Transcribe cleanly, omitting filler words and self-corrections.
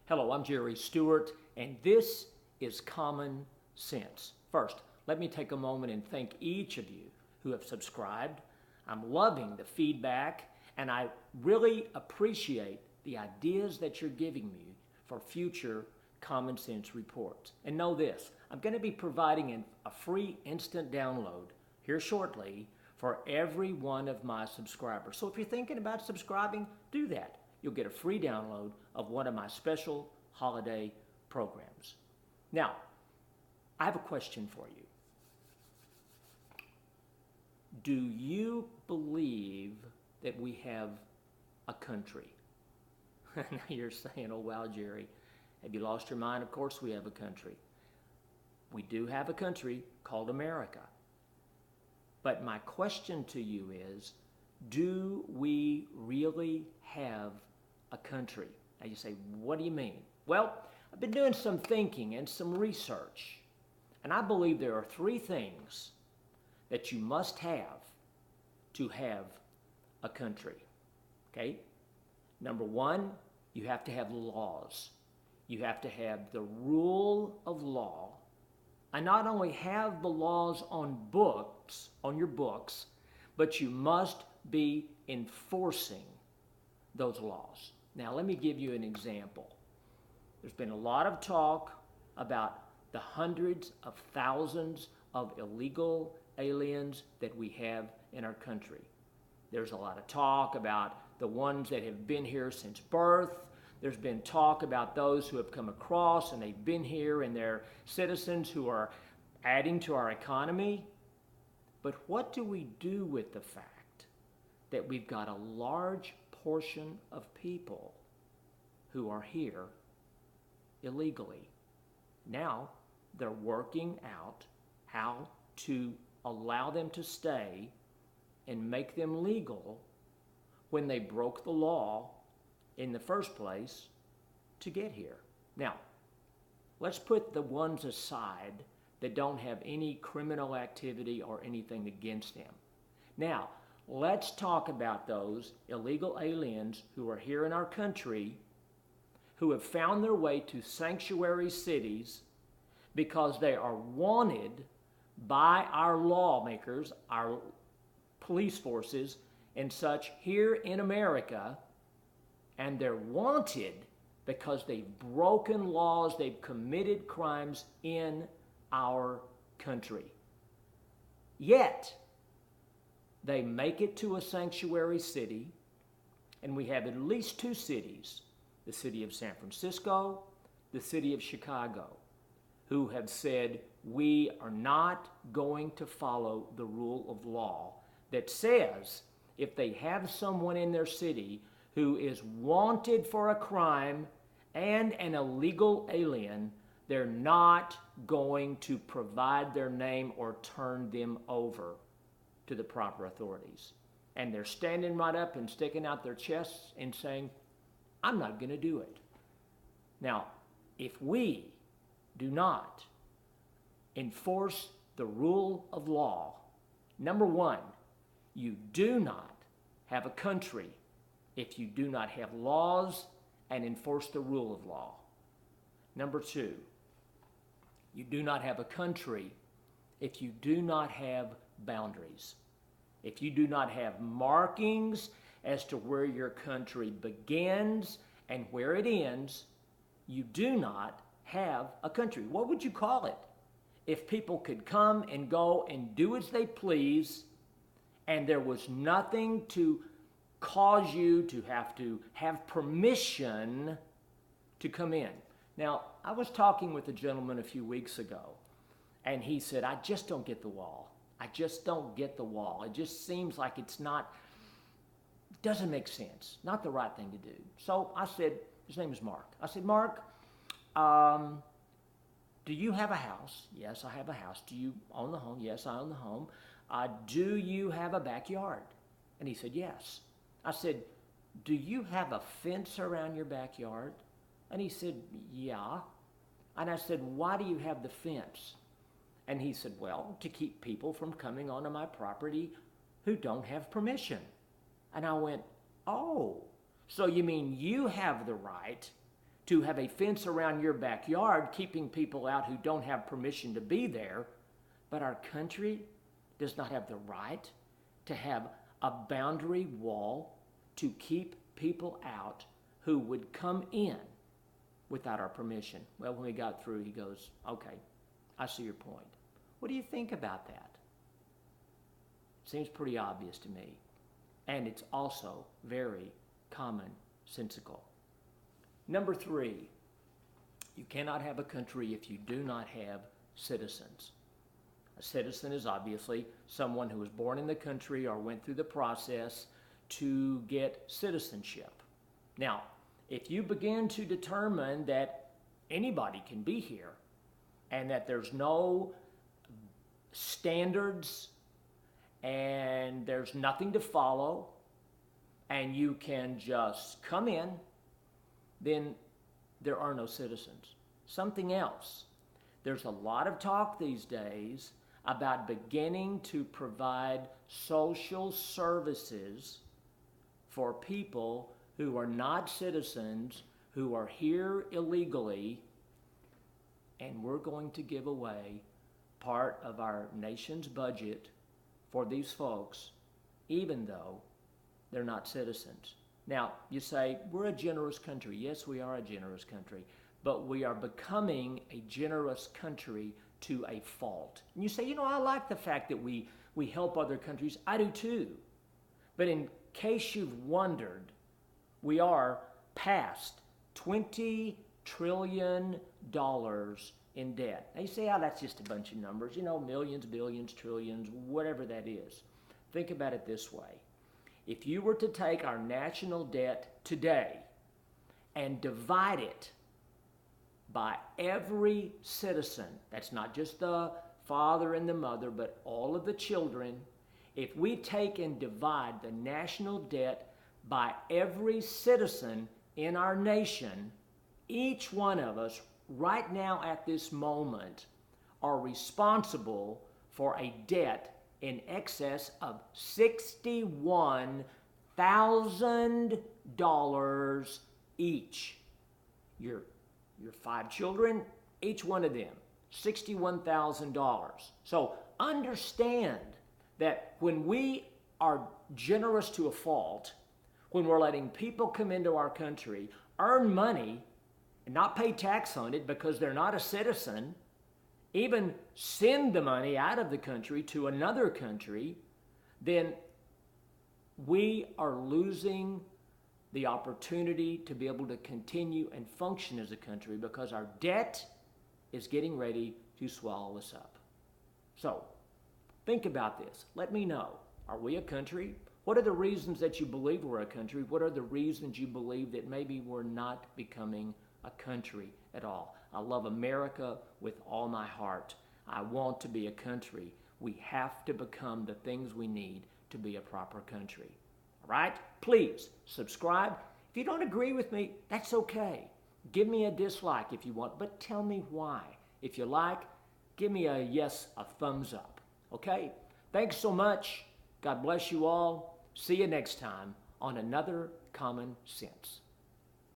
Hello, I'm Jerry Stewart, and this is Common Sense. First, let me take a moment and thank each of you who have subscribed. I'm loving the feedback, and I really appreciate the ideas that you're giving me for future Common Sense reports. And know this, I'm going to be providing a free instant download here shortly for every one of my subscribers. So if you're thinking about subscribing, do that. You'll get a free download of one of my special holiday programs. Now, I have a question for you. Do you believe that we have a country? Now you're saying, oh wow, Jerry, have you lost your mind? Of course we have a country. We do have a country called America. But my question to you is, do we really have a country? Now you say, what do you mean? Well, I've been doing some thinking and some research, and I believe there are three things that you must have to have a country. Okay? Number one, you have to have laws. You have to have the rule of law. And not only have the laws on your books, but you must be enforcing those laws. Now, let me give you an example. There's been a lot of talk about the hundreds of thousands of illegal aliens that we have in our country. There's a lot of talk about the ones that have been here since birth. There's been talk about those who have come across and they've been here and they're citizens who are adding to our economy. But what do we do with the fact that we've got a large portion of people who are here illegally? Now they're working out how to allow them to stay and make them legal when they broke the law in the first place to get here. Now, let's put the ones aside that don't have any criminal activity or anything against them. Now, let's talk about those illegal aliens who are here in our country who have found their way to sanctuary cities because they are wanted by our lawmakers, our police forces, and such here in America, and they're wanted because they've broken laws, they've committed crimes in our country. Yet, they make it to a sanctuary city, and we have at least two cities, the city of San Francisco, the city of Chicago, who have said, we are not going to follow the rule of law that says if they have someone in their city who is wanted for a crime and an illegal alien, they're not going to provide their name or turn them over to the proper authorities. And they're standing right up and sticking out their chests and saying, I'm not going to do it. Now, if we do not enforce the rule of law, number one, you do not have a country if you do not have laws and enforce the rule of law. Number two, you do not have a country if you do not have boundaries. If you do not have markings as to where your country begins and where it ends, you do not have a country. What would you call it? If people could come and go and do as they please, and there was nothing to cause you to have permission to come in. Now, I was talking with a gentleman a few weeks ago, and he said, I just don't get the wall. I just don't get the wall. It just seems like it doesn't make sense. Not the right thing to do. So I said, his name is Mark. I said, Mark, do you have a house? Yes, I have a house. Do you own the home? Yes, I own the home. Do you have a backyard? And he said, yes. I said, do you have a fence around your backyard? And he said, yeah. And I said, why do you have the fence? And he said, well, to keep people from coming onto my property who don't have permission. And I went, oh, so you mean you have the right to have a fence around your backyard, keeping people out who don't have permission to be there. But our country does not have the right to have a boundary wall to keep people out who would come in without our permission. Well, when we got through, he goes, okay, I see your point. What do you think about that? Seems pretty obvious to me. And it's also very commonsensical. Number 3, you cannot have a country if you do not have citizens. A citizen is obviously someone who was born in the country or went through the process to get citizenship. Now, if you begin to determine that anybody can be here and that there's no standards and there's nothing to follow and you can just come in, then there are no citizens. Something else. There's a lot of talk these days about beginning to provide social services for people who are not citizens, who are here illegally, and we're going to give away part of our nation's budget for these folks, even though they're not citizens. Now, you say, we're a generous country. Yes, we are a generous country, but we are becoming a generous country to a fault. And you say, I like the fact that we help other countries. I do too. But in case you've wondered, we are past $20 trillion in debt. Now you say, that's just a bunch of numbers. Millions, billions, trillions, whatever that is. Think about it this way. If you were to take our national debt today and divide it by every citizen, that's not just the father and the mother, but all of the children, if we take and divide the national debt by every citizen in our nation, each one of us right now at this moment are responsible for a debt in excess of $61,000 each. Your 5 children, each one of them, $61,000. So understand that when we are generous to a fault, when we're letting people come into our country, earn money, and not pay tax on it because they're not a citizen, even send the money out of the country to another country, then we are losing the opportunity to be able to continue and function as a country because our debt is getting ready to swallow us up. So, think about this. Let me know. Are we a country? What are the reasons that you believe we're a country? What are the reasons you believe that maybe we're not becoming a country at all? I love America with all my heart. I want to be a country. We have to become the things we need to be a proper country. All right? Please subscribe. If you don't agree with me, that's okay. Give me a dislike if you want, but tell me why. If you like, give me a yes, a thumbs up. Okay? Thanks so much. God bless you all. See you next time on Another Common Sense.